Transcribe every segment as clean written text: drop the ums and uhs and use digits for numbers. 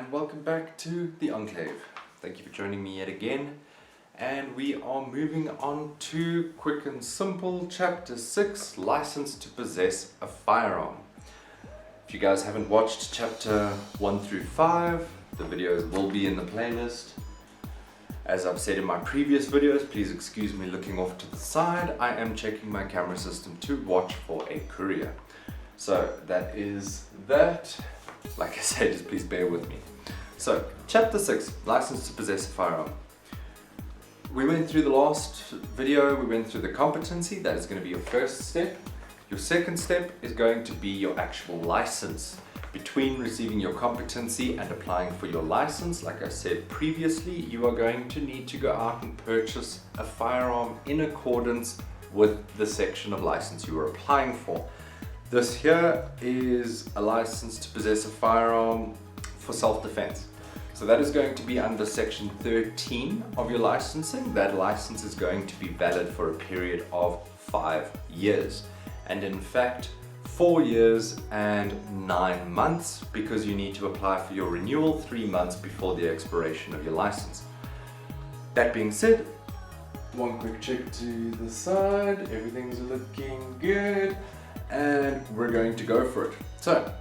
and welcome back to the Enclave. Thank you for joining me yet again, and we are moving on to quick and simple chapter 6, license to possess a firearm. If you guys haven't watched chapter 1 through 5, the videos will be in the playlist. As I've said in my previous videos, please excuse me looking off to the side. I am checking my camera system to watch for a courier. So that is that. Like I said, just please bear with me. So, chapter 6, license to possess a firearm. We went through the last video, we went through the competency. That is going to be your first step. Your second step is going to be your actual license. Between receiving your competency and applying for your license, like I said previously, you are going to need to go out and purchase a firearm in accordance with the section of license you are applying for. This here is a license to possess a firearm for self-defense. So that is going to be under section 13 of your licensing. That license is going to be valid for a period of 5 years. And in fact, 4 years and 9 months, because you need to apply for your renewal 3 months before the expiration of your license. That being said, one quick check to the side, everything's looking good, and we're going to go for it. So,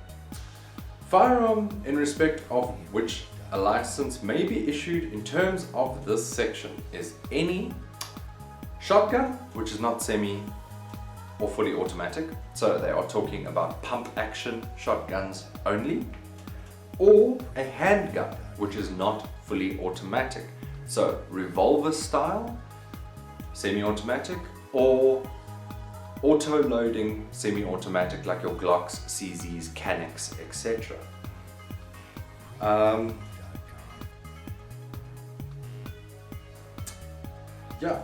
firearm in respect of which a license may be issued in terms of this section is any shotgun, which is not semi or fully automatic, so they are talking about pump action shotguns only, or a handgun, which is not fully automatic, so revolver style, semi-automatic, or auto-loading semi-automatic like your Glocks, CZs, Canics, etc. Yeah.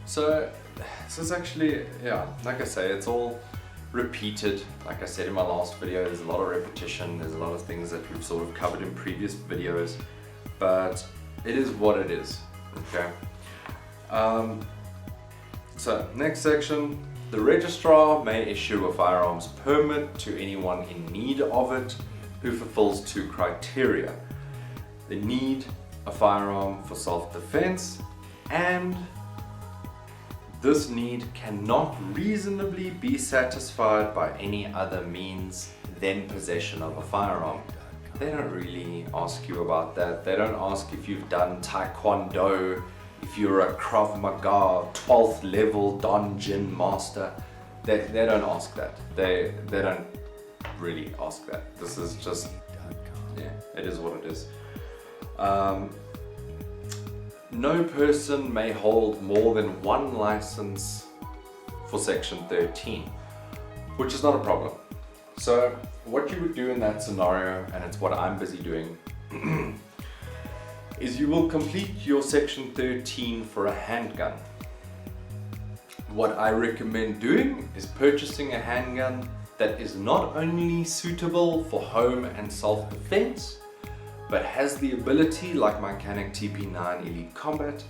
So this is actually, like I say, it's all repeated. Like I said in my last video, there's a lot of repetition, there's a lot of things that we've sort of covered in previous videos, but it is what it is, okay? So next section, the registrar may issue a firearms permit to anyone in need of it who fulfills 2 criteria. They need a firearm for self-defense, and this need cannot reasonably be satisfied by any other means than possession of a firearm. They don't really ask you about that. They don't ask if you've done Taekwondo, if you're a Krav Maga 12th level Don Jin master. They don't ask that. They don't really ask that. This is just, it is what it is. No person may hold more than 1 license for section 13, which is not a problem. So what you would do in that scenario, and it's what I'm busy doing, is you will complete your section 13 for a handgun. What I recommend doing is purchasing a handgun that is not only suitable for home and self-defense, but has the ability, like my Canik TP9 Elite Combat,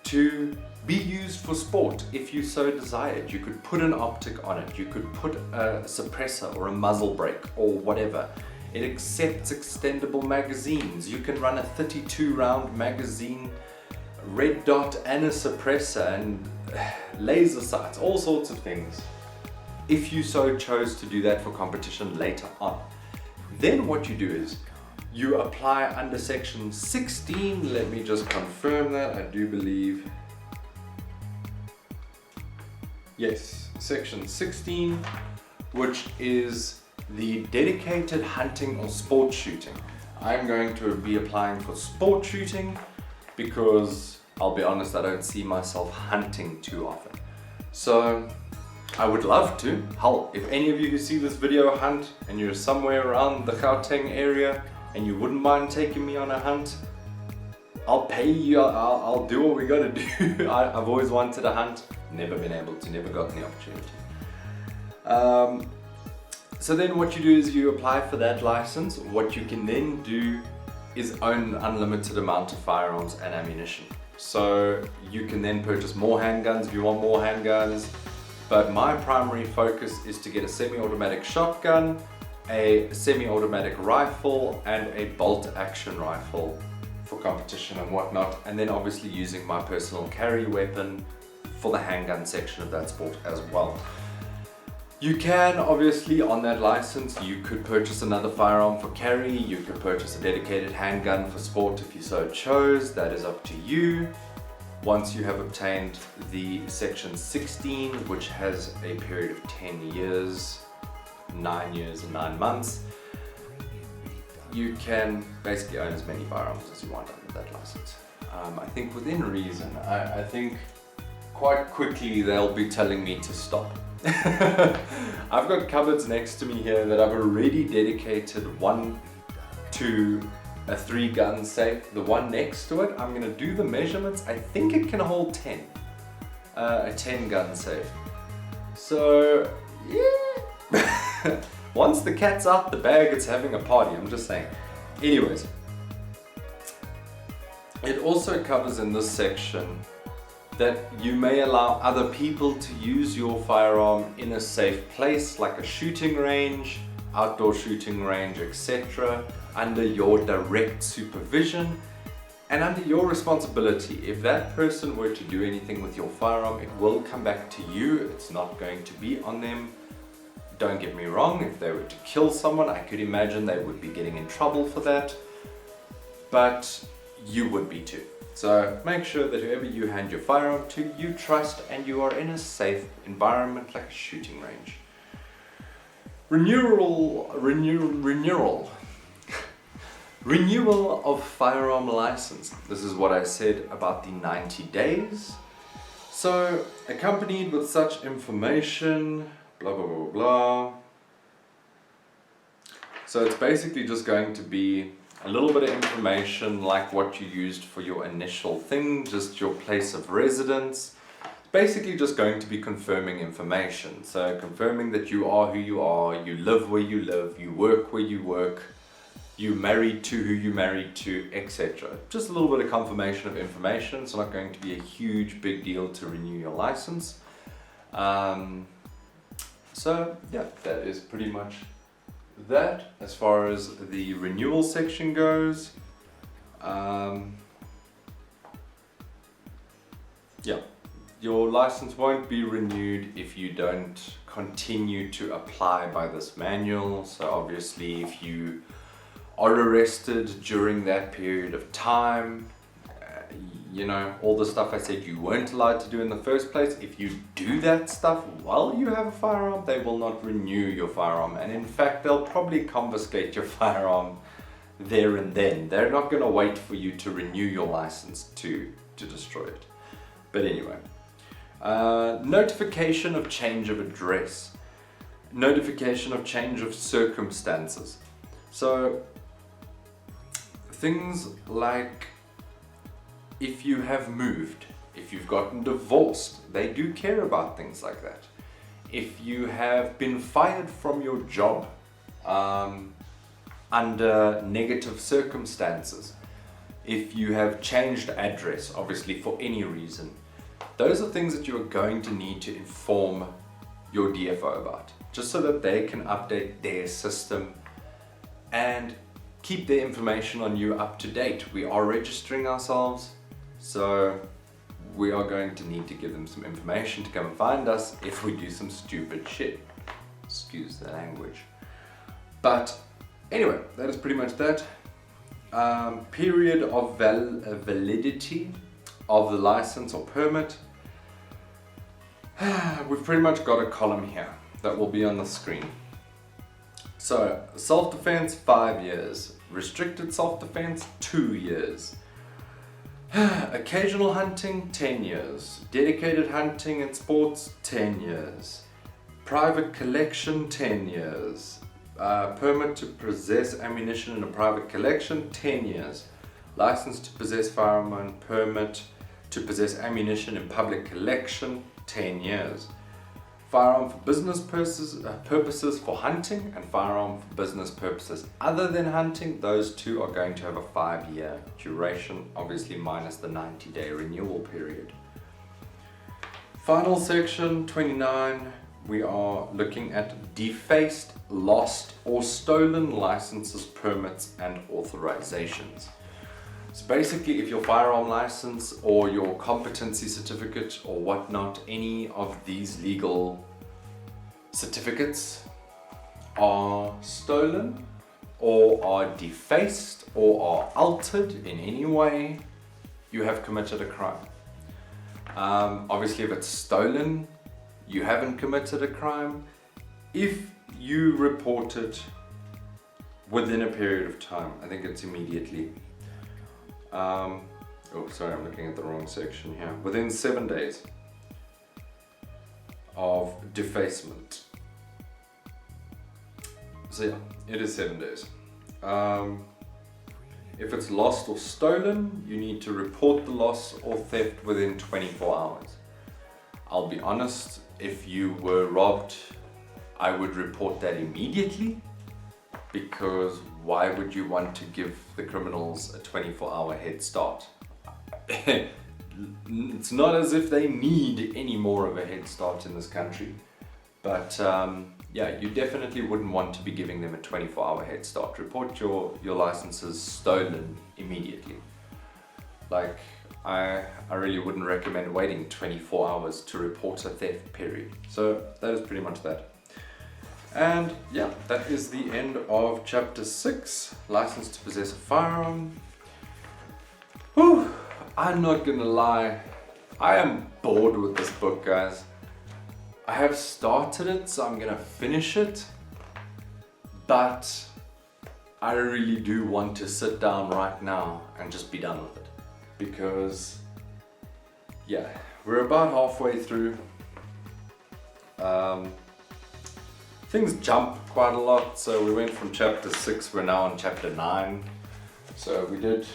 to be used for sport if you so desired. You could put an optic on it, you could put a suppressor or a muzzle brake or whatever. It accepts extendable magazines. You can run a 32 round magazine, red dot and a suppressor and laser sights, all sorts of things, if you so chose to do that for competition later on. Then what you do is you apply under section 16, let me just confirm that, I do believe, yes, section 16, which is the dedicated hunting or sport shooting. I'm going to be applying for sport shooting because, I'll be honest, I don't see myself hunting too often. So I would love to. Hell, if any of you who see this video hunt and you're somewhere around the Gauteng area and you wouldn't mind taking me on a hunt, I'll pay you, I'll do what we gotta do. I've always wanted to hunt, never been able to, never gotten the opportunity. So then what you do is you apply for that license. What you can then do is own an unlimited amount of firearms and ammunition. So you can then purchase more handguns if you want more handguns. But my primary focus is to get a semi-automatic shotgun a semi-automatic rifle, and a bolt-action rifle for competition and whatnot, and then obviously using my personal carry weapon for the handgun section of that sport as well. You can obviously, on that license, you could purchase another firearm for carry, you could purchase a dedicated handgun for sport if you so chose, that is up to you. Once you have obtained the section 16, which has a period of 10 years, 9 years and 9 months, you can basically own as many firearms as you want under that license. I think within reason, I think quite quickly they'll be telling me to stop. I've got cupboards next to me here that I've already dedicated one to a 3-gun safe. The one next to it, I'm going to do the measurements. I think it can hold 10. A 10-gun safe. So, yeah. Once the cat's out the bag, it's having a party, I'm just saying. Anyways, it also covers in this section that you may allow other people to use your firearm in a safe place, like a shooting range, outdoor shooting range, etc., under your direct supervision and under your responsibility. If that person were to do anything with your firearm, it will come back to you. It's not going to be on them. Don't get me wrong, if they were to kill someone, I could imagine they would be getting in trouble for that, but you would be too. So make sure that whoever you hand your firearm to, you trust and you are in a safe environment like a shooting range. Renewal of firearm license. This is what I said about the 90 days. So accompanied with such information, blah blah blah blah. So it's basically just going to be a little bit of information like what you used for your initial thing, just your place of residence. Basically just going to be confirming information. So confirming that you are who you are, you live where you live, you work where you work, you married to who you married to, etc. Just a little bit of confirmation of information. It's not going to be a huge big deal to renew your license. So yeah, that is pretty much that as far as the renewal section goes. Yeah, your license won't be renewed if you don't continue to apply by this manual. So obviously if you are arrested during that period of time, you know, all the stuff I said you weren't allowed to do in the first place, if you do that stuff while you have a firearm, they will not renew your firearm. And in fact, they'll probably confiscate your firearm there and then. They're not going to wait for you to renew your license to destroy it. But anyway, notification of change of address. Notification of change of circumstances. So things like if you have moved, if you've gotten divorced, they do care about things like that. If you have been fired from your job under negative circumstances, if you have changed address, obviously for any reason, those are things that you are going to need to inform your DFO about, just so that they can update their system and keep their information on you up to date. We are registering ourselves, so we are going to need to give them some information to come and find us if we do some stupid shit. Excuse the language. But anyway, that is pretty much that. Period of validity of the license or permit. We've pretty much got a column here that will be on the screen. So self-defense 5 years, restricted self-defense 2 years. Occasional hunting, 10 years. Dedicated hunting and sports, 10 years. Private collection, 10 years. Permit to possess ammunition in a private collection, 10 years. License to possess firearm and permit to possess ammunition in public collection, 10 years. Firearm for business purposes for hunting, and firearm for business purposes other than hunting, those two are going to have a 5-year duration, obviously minus the 90-day renewal period. Final section 29, we are looking at defaced, lost or stolen licenses, permits and authorizations. So basically, if your firearm license or your competency certificate or whatnot, any of these legal certificates are stolen or are defaced or are altered in any way, you have committed a crime. Obviously, if it's stolen, you haven't committed a crime. If you report it within a period of time, I think it's immediately. Oh, sorry, I'm looking at the wrong section here. Within 7 days of defacement. So yeah, it is 7 days. If it's lost or stolen, you need to report the loss or theft within 24 hours. I'll be honest, if you were robbed, I would report that immediately, because why would you want to give the criminals a 24-hour head start? It's not as if they need any more of a head start in this country, but yeah, you definitely wouldn't want to be giving them a 24-hour head start. Report your licenses stolen immediately. Like, I really wouldn't recommend waiting 24 hours to report a theft, period. So that is pretty much that. And yeah, that is the end of chapter 6, license to possess a firearm. Whew, I'm not gonna lie, I am bored with this book, guys. I have started it, so I'm gonna finish it, but I really do want to sit down right now and just be done with it, because yeah, we're about halfway through. Things jump quite a lot, so we went from chapter 6, we're now on chapter 9, so we did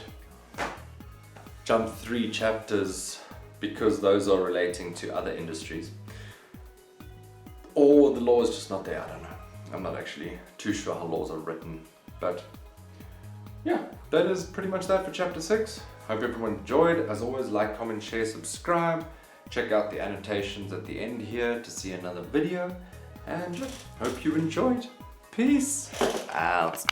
jump 3 chapters because those are relating to other industries. Or the law is just not there, I don't know. I'm not actually too sure how laws are written. But yeah, that is pretty much that for chapter 6. Hope everyone enjoyed. As always, like, comment, share, subscribe. Check out the annotations at the end here to see another video. And hope you enjoyed. Peace out.